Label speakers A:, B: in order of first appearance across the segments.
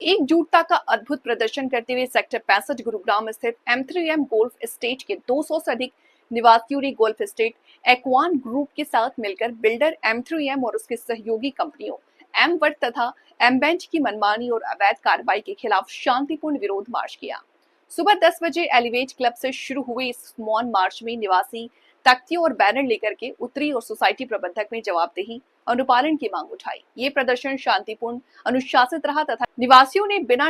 A: एकजुटता का अद्भुत प्रदर्शन करते हुए सेक्टर 65 गुरुग्राम स्थित M3M गोल्फ एस्टेट के 200 से अधिक निवासियों ने गोल्फ एस्टेट एक्वान ग्रुप के साथ मिलकर बिल्डर M3M और उसके सहयोगी कंपनियों एम वर्ट तथा एम बेंच की मनमानी और अवैध कार्रवाई के खिलाफ शांतिपूर्ण विरोध मार्च किया। सुबह 10 बजे एलिवेट क्लब से शुरू हुए इस मौन मार्च में निवासी तख्तियों और बैनर लेकर के उतरी और सोसाइटी प्रबंधक में जवाबदेही अनुपालन की मांग उठाई। ये प्रदर्शन शांतिपूर्ण, अनुशासित रहा तथा निवासियों के बिना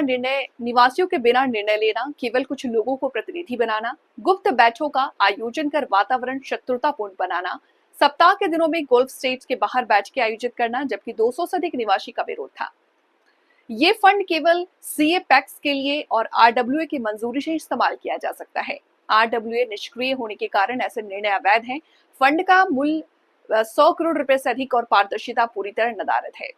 A: निर्णय लेना, केवल कुछ लोगों को प्रतिनिधि बनाना, गुप्त बैठकों का आयोजन कर वातावरण शत्रुतापूर्ण बनाना, सप्ताह के दिनों में गोल्फ स्टेट्स के बाहर बैठ के आयोजित करना, जबकि 200 से अधिक निवासी का विरोध था। ये फंड केवल सीए पैक्स के लिए और आरडब्ल्यूए की मंजूरी से इस्तेमाल किया जा सकता है। आरडब्ल्यूए निष्क्रिय होने के कारण ऐसे निर्णय अवैध हैं। फंड का मूल्य 100 करोड़ रुपए से अधिक और पारदर्शिता पूरी तरह नदारद है।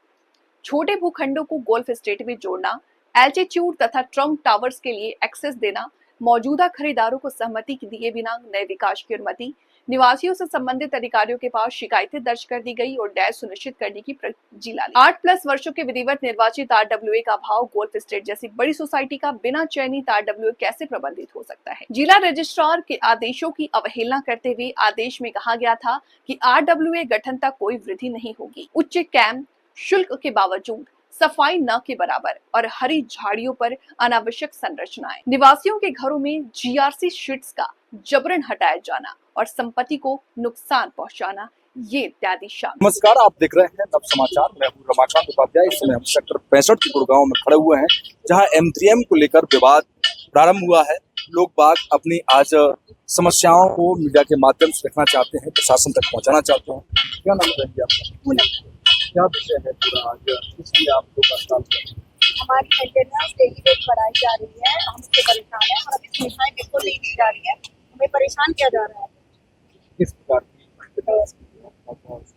A: छोटे भूखंडों को गोल्फ एस्टेट में जोड़ना, एल्टीट्यूड तथा ट्रम्प टावर्स के लिए एक्सेस देना, मौजूदा खरीदारों को सहमति दिए बिना नए विकास की अनुमति, निवासियों से संबंधित अधिकारियों के पास शिकायतें दर्ज कर दी गई और दायर सुनिश्चित करने की जिला 8+ वर्षों के विधिवत निर्वाचित आरडब्ल्यूए का भाव गोल्फ एस्टेट जैसी बड़ी सोसाइटी का बिना चयनित आरडब्ल्यूए कैसे प्रबंधित हो सकता है। जिला रजिस्ट्रार के आदेशों की अवहेलना करते हुए आदेश में कहा गया था कि आरडब्ल्यूए गठन तक कोई वृद्धि नहीं होगी। उच्च कैंप शुल्क के बावजूद सफाई न के बराबर और हरी झाड़ियों पर अनावश्यक संरचनाएं, निवासियों के घरों में जीआरसी शीट्स का जबरन हटाया जाना और संपत्ति को नुकसान पहुंचाना, ये इत्यादि शामिल।
B: नमस्कार, आप देख रहे हैं नव समाचार। मैं हूं रमाकांत उपाध्याय। इस समय हम सेक्टर 65 के गुरुग्राम में खड़े हुए हैं, जहां M3M को लेकर विवाद प्रारंभ हुआ है। लोग बाग अपनी आज समस्याओं को मीडिया के माध्यम से रखना चाहते हैं, प्रशासन तक पहुंचाना चाहते हैं। क्या नाम है आपका? क्या विषय है पूरा आज, इसलिए आप लोग हड़ताल कर रहे हैं?
C: हमारी मेंटेनेंस डेली रेट बढ़ाई जा रही है, हम इससे परेशान हैं और अभी सुविधाएं बिल्कुल नहीं दी जा रही है, हमें परेशान किया जा रहा है।
B: किस प्रकार की?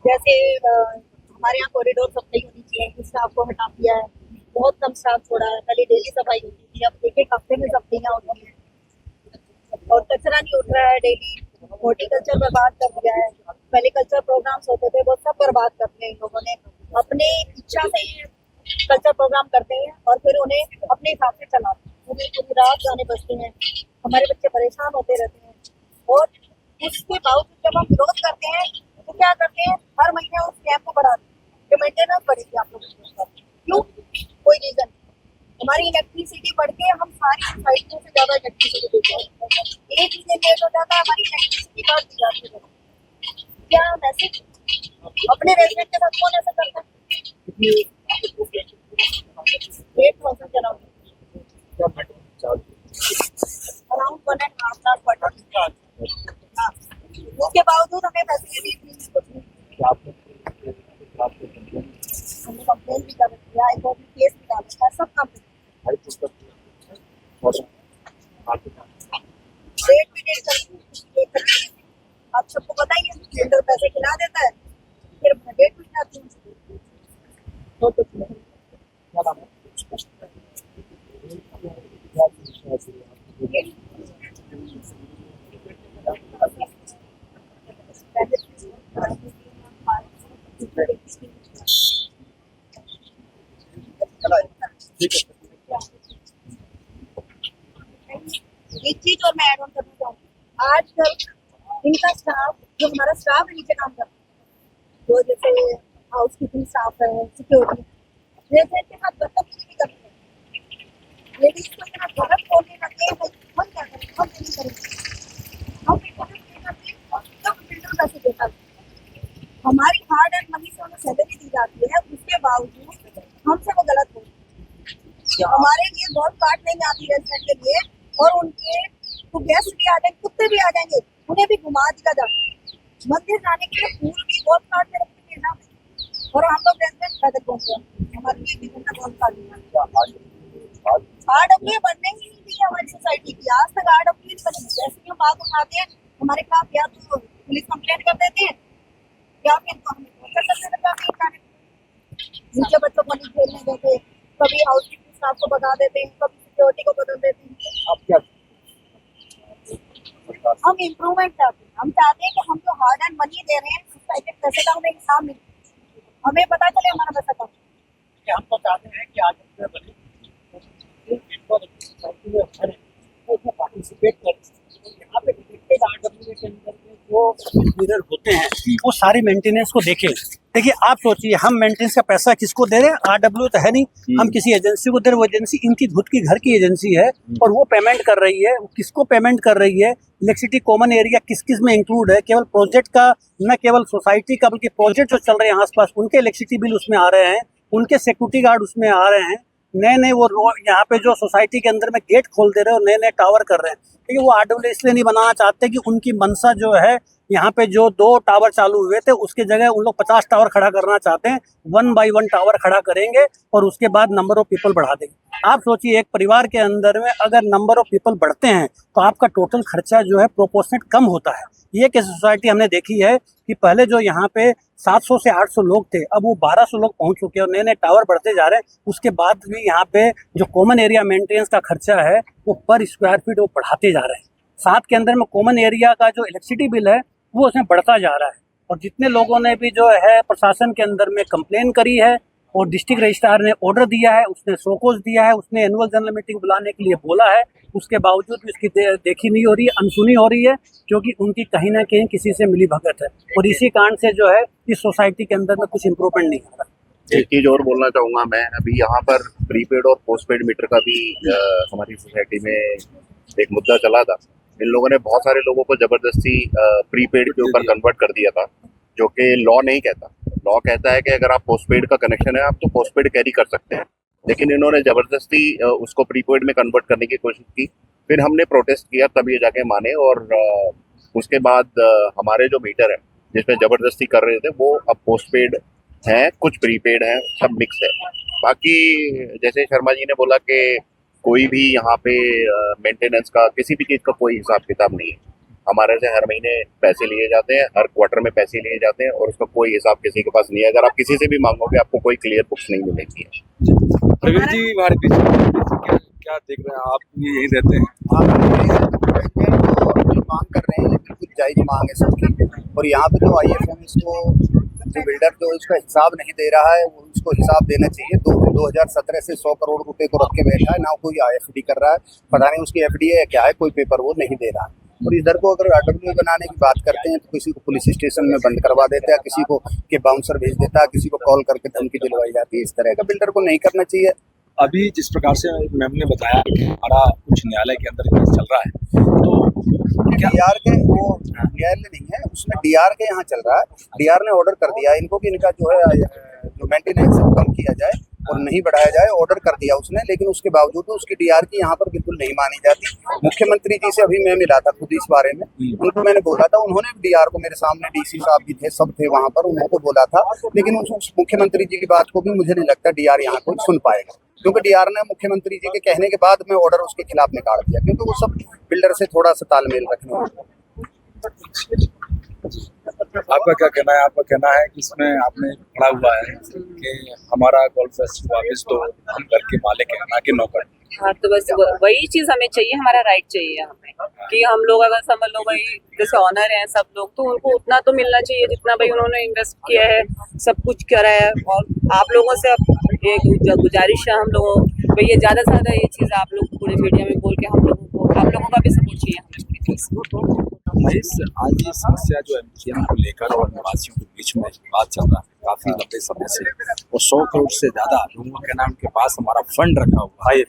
C: जैसे हमारे यहाँ कॉरिडोर सफाई होनी चाहिए, स्टाफ को हटा दिया है, बहुत कम स्टाफ छोड़ा है। पहले डेली सफाई होती थी, अब एक हफ्ते में सफाइयाँ होती है और कचरा नहीं उठ रहा है डेली। हॉर्टिकल्चर बर्बाद कर दिया है। पहले कल्चर प्रोग्राम्स होते थे, वो सब बर्बाद कर दिए इन लोगों ने। अपने इच्छा से कल्चर प्रोग्राम करते हैं और फिर उन्हें अपने हिसाब से चलाते हैं। उन्हें पूरी रात गाने बजते हैं, हमारे बच्चे परेशान होते रहते हैं। और उसके बावजूद जब हम विरोध करते हैं तो क्या करते हैं, हर महीने उस कैंप को बढ़ाते हैं कि मेंटेनेंस बढ़ेगी आप लोगों की। क्यों? कोई रीजन। हमारी इलेक्ट्रिसिटी बढ़ के हम सारी सोसाइटियों से ज्यादा इलेक्ट्रिसिटी देते हैं। एक महीने लेट हो जाता है, हमारी इलेक्ट्रिसिटी काट दी जाती है। क्या मैसेज अपने रेजिडेंट के साथ कौन ऐसा करता है? 8,000 अराउंड 1.5 लाख पर टन। उसके बावजूद हमें फैसिलिटी हमने कंप्लेन भी कर रखी है, हाईकोर्ट में केस भी डाल रखा है, सब काम डेट भी डेट करती। आप सबको पता ही है, बिल्डर पैसे खिला देता है, फिर डेट भी खिलाती है। एक चीज और मैं ऐड ऑन करना चाहूँगी, आजकल इनका स्टाफ, जो हमारा स्टाफ है नीचे काम करता है, जो जैसे हाउस कीपिंग स्टाफ है, सिक्योरिटी, रेजिडेंट के साथ बदतमीजी भी करते हैं। लेडीज को इतना गलत बोलने लगते हैं, हम क्या करें, हम नहीं करेंगे, हम बिल्डर पैसे देता है। हमारी हार्ड एंड मनी से उन्हें सैलरी दी जाती है, उसके बावजूद हमसे वो गलत बोलते हैं। हमारे लिए बहुत काट नहीं आती रेजिडेंट के लिए, और उनके तो गेस्ट भी आ जाएंगे, कुत्ते भी आ जाएंगे, उन्हें भी घुमा दिया जाता है। मंदिर जाने के लिए फूल भी बहुत काट के रखते हैं ना, और हम लोग रेजिडेंट पैदल पहुंचते हैं। हमारे लिए भी घंटा बहुत काट दिया। आरडब्ल्यूए बनने ही नहीं दी हमारी सोसाइटी की, आज तक आरडब्ल्यूए नहीं बनी। जैसे ही हम बात उठाते हैं हमारे खिलाफ या तो पुलिस कंप्लेंट कर देते हैं या फिर नीचे बच्चों को नहीं खेलने देते, कभी हाउस कीपिंग स्टाफ को बता देते हैं, कभी सिक्योरिटी को बदल देते हैं।
B: आप क्या
C: हम इम्प्रूवमेंट चाहते हैं, हम चाहते हैं कि हम जो हार्ड एंड मनी दे रहे हैं सोसाइटी के पैसे का हमें हिसाब मिले, हमें पता चले हमारा पैसा कम।
B: हम तो चाहते हैं कि आज
D: RWA है तो उसमें पार्टिसिपेट कर। यहाँ पे डिटेक्टेड RWA के अंदर में जो मिरर होते हैं वो सारी मेंटेनेंस को देखें। देखिए आप सोचिए, हम मेंटेनेंस का पैसा किसको दे रहे हैं? RWA तो है नहीं, हम किसी एजेंसी को दे रहे हैं। वो एजेंसी इनकी खुद की घर की एजेंसी है और वो पेमेंट कर रही है। वो किसको पेमेंट कर रही है? इलेक्ट्रिसिटी कॉमन एरिया किस किस में इंक्लूड है? केवल प्रोजेक्ट का, न केवल सोसाइटी का, बल्कि प्रोजेक्ट जो चल रहे हैं आसपास उनके इलेक्ट्रिसिटी बिल उसमें आ रहे हैं, उनके सिक्योरिटी गार्ड उसमें आ रहे हैं। नए नए वो यहाँ पे जो सोसाइटी के अंदर में गेट खोल दे रहे हैं और नए नए टावर कर रहे हैं। क्योंकि वो RWA इसलिए नहीं बनाना चाहते कि उनकी मंशा जो है, यहाँ पे जो 2 टावर चालू हुए थे उसके जगह उन लोग 50 टावर खड़ा करना चाहते हैं। 1 बाय 1 टावर खड़ा करेंगे और उसके बाद नंबर ऑफ पीपल बढ़ा देंगे। आप सोचिए, एक परिवार के अंदर में अगर नंबर ऑफ पीपल बढ़ते हैं तो आपका टोटल खर्चा जो है प्रोपोर्शनेट कम होता है। ये कैसी सोसाइटी हमने देखी है कि पहले जो यहाँ पे 700 से 800 लोग थे, अब वो 1200 लोग पहुंच चुके हैं और नए नए टावर बढ़ते जा रहे हैं। उसके बाद भी यहाँ पे जो कॉमन एरिया मेंटेनेंस का खर्चा है वो पर स्क्वायर फीट वो बढ़ाते जा रहे हैं। साथ के अंदर में कॉमन एरिया का जो इलेक्ट्रिसिटी बिल है वो उसमें बढ़ता जा रहा है। और जितने लोगों ने भी जो है प्रशासन के अंदर में कंप्लेन करी है और डिस्ट्रिक्ट रजिस्ट्रार ने ऑर्डर दिया है, उसने शोकॉज दिया है, उसने एनुअल जनरल मीटिंग बुलाने के लिए बोला है, उसके बावजूद भी उसकी देखी नहीं हो रही है, अनसुनी हो रही है, क्योंकि उनकी कहीं ना कहीं किसी से मिली भगत है। और इसी कारण से जो है इस सोसाइटी के अंदर में कुछ इम्प्रूवमेंट नहीं हो रहा।
E: एक चीज़ और बोलना चाहूँगा मैं, अभी यहाँ पर प्रीपेड और पोस्टपेड मीटर का भी हमारी सोसाइटी में एक मुद्दा चला था। इन लोगों ने बहुत सारे लोगों को जबरदस्ती प्रीपेड के ऊपर कन्वर्ट कर दिया था, जो कि लॉ नहीं कहता। लॉ कहता है कि अगर आप पोस्टपेड का कनेक्शन है आप तो पोस्टपेड कैरी कर सकते हैं, लेकिन इन्होंने जबरदस्ती उसको प्रीपेड में कन्वर्ट करने की कोशिश की। फिर हमने प्रोटेस्ट किया, तब ये जाके माने। और उसके बाद हमारे जो मीटर है जिसमें जबरदस्ती कर रहे थे वो अब पोस्टपेड हैं, कुछ प्रीपेड हैं, सब मिक्स है। बाकी जैसे शर्मा जी ने बोला कि कोई भी यहाँ पे मेंटेनेंस का किसी भी चीज़ का कोई हिसाब किताब नहीं है। हमारे से हर महीने पैसे लिए जाते हैं, हर क्वार्टर में पैसे लिए जाते हैं और उसका कोई हिसाब किसी के पास नहीं है। अगर आप किसी से भी मांगोगे आपको कोई क्लियर बुक्स नहीं मिलेगी।
B: प्रवीण जी हमारे पीछे क्या क्या देख रहे हैं? आप भी यहीं रहते हैं?
F: मांग कर रहे हैं, बिल्कुल जायज मांग है सबकी। और यहाँ पे जो IFM इसको जो बिल्डर जो इसका हिसाब नहीं दे रहा है वो उसको हिसाब देना चाहिए। 2017 से 100 करोड़ रुपए को रख के बैठा है, ना कोई IFD कर रहा है, पता नहीं उसकी FDA है क्या है, कोई पेपर वो नहीं दे रहा है। और इधर को अगर RWA बनाने की बात करते हैं तो किसी को पुलिस स्टेशन में बंद करवा देता है, किसी को के बाउंसर भेज देता है, किसी को कॉल करके धमकी दिलवाई जाती है। इस तरह का बिल्डर को नहीं करना चाहिए।
B: अभी जिस प्रकार से मैम ने बताया कि हमारा उच्च न्यायालय के अंदर केस चल रहा है, तो क्या
F: DR के वो न्यायालय नहीं है, उसमें DR के यहाँ चल रहा है। DR ने ऑर्डर कर दिया इनको कि इनका जो है जो मेंटेनेंस है कम किया जाए और नहीं बढ़ाया जाए, ऑर्डर कर दिया उसने। लेकिन उसके बावजूद उसकी DR की यहाँ पर बिल्कुल नहीं मानी जाती। मुख्यमंत्री जी से अभी मैं मिला था खुद इस बारे में, उनको मैंने बोला था, उन्होंने DR को मेरे सामने DC साहब भी थे, सब थे वहाँ पर, उनको बोला था। लेकिन उस मुख्यमंत्री जी की बात को भी मुझे नहीं लगता DR यहाँ कोई सुन पाएगा, क्योंकि DR ने मुख्यमंत्री जी के कहने के बाद में ऑर्डर उसके खिलाफ निकाल दिया, क्योंकि वो सब बिल्डर से थोड़ा सा तालमेल रखने वाले।
B: आपका क्या कहना है? आपका कहना है कि इसमें आपने पढ़ा हुआ है कि हमारा गोल्फ फेस्ट वापस तो हम घर के मालिक हैं, ना कि नौकर।
G: हाँ, तो बस वही चीज हमें चाहिए, हमारा राइट चाहिए हमें कि हम लोग अगर समझ लो भाई जैसे ऑनर हैं सब लोग, तो उनको उतना तो मिलना चाहिए जितना भाई उन्होंने इन्वेस्ट किया है, सब कुछ करा है। और आप लोगों से अब एक गुजारिश है हम लोगों, भाई ये ज्यादा से ज्यादा ये चीज आप लोग पूरे मीडिया में बोल के हम लोगों को, आप लोगों का भी सपोर्ट चाहिए हमें।
B: महेश, आज ये समस्या जो MTM को लेकर और निवासियों के बीच में बात चल रहा है काफी लंबे समय से, और 100 करोड़ से ज्यादा लोगों के नाम के पास हमारा फंड रखा हुआ है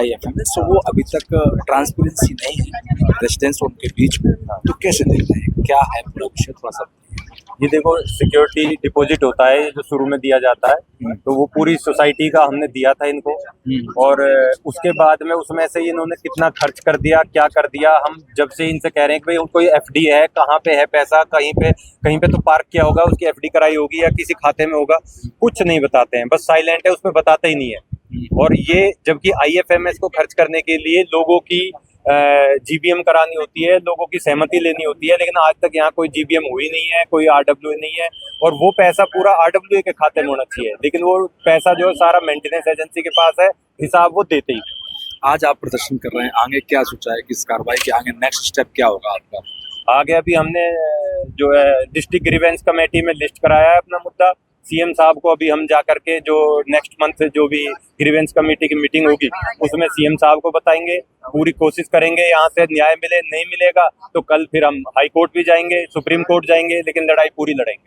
B: IFMS, तो वो अभी तक ट्रांसपेरेंसी नहीं है रेजिडेंस उनके बीच में, तो कैसे देखते हैं? क्या है पूरा विषय? थोड़ा सा
H: ये देखो, सिक्योरिटी डिपॉजिट होता है जो शुरू में दिया जाता है, तो वो पूरी सोसाइटी का हमने दिया था इनको। और उसके बाद में उसमें से इन्होंने कितना खर्च कर दिया, क्या कर दिया, हम जब से इनसे कह रहे हैं कि भाई कोई FD है, कहाँ पे है पैसा, कहीं पे तो पार्क किया होगा, उसकी FD कराई होगी या किसी खाते में होगा, कुछ नहीं बताते हैं, बस साइलेंट है, उसमें बताते ही नहीं है। और ये जबकि IFMS को खर्च करने के लिए लोगों की GBM करानी होती है, लोगों की सहमति लेनी होती है, लेकिन आज तक यहाँ कोई GBM हुई नहीं है, कोई RWA नहीं है। और वो पैसा पूरा RWA के खाते में होना चाहिए, लेकिन वो पैसा जो है सारा मेंटेनेंस एजेंसी के पास है, हिसाब वो देते ही।
B: आज आप प्रदर्शन कर रहे हैं, आगे क्या सोचा है कि इस कार्रवाई के आगे नेक्स्ट स्टेप क्या होगा आपका?
H: आगे अभी हमने जो है डिस्ट्रिक्ट ग्रीवेंस कमेटी में लिस्ट कराया है अपना मुद्दा, सीएम साहब को अभी हम जा करके जो नेक्स्ट मंथ जो भी ग्रीवेंस कमेटी की मीटिंग होगी उसमें सीएम साहब को बताएंगे, पूरी कोशिश करेंगे यहाँ से न्याय मिले। नहीं मिलेगा तो कल फिर हम हाई कोर्ट भी जाएंगे, सुप्रीम कोर्ट जाएंगे, लेकिन लड़ाई पूरी लड़ेंगे।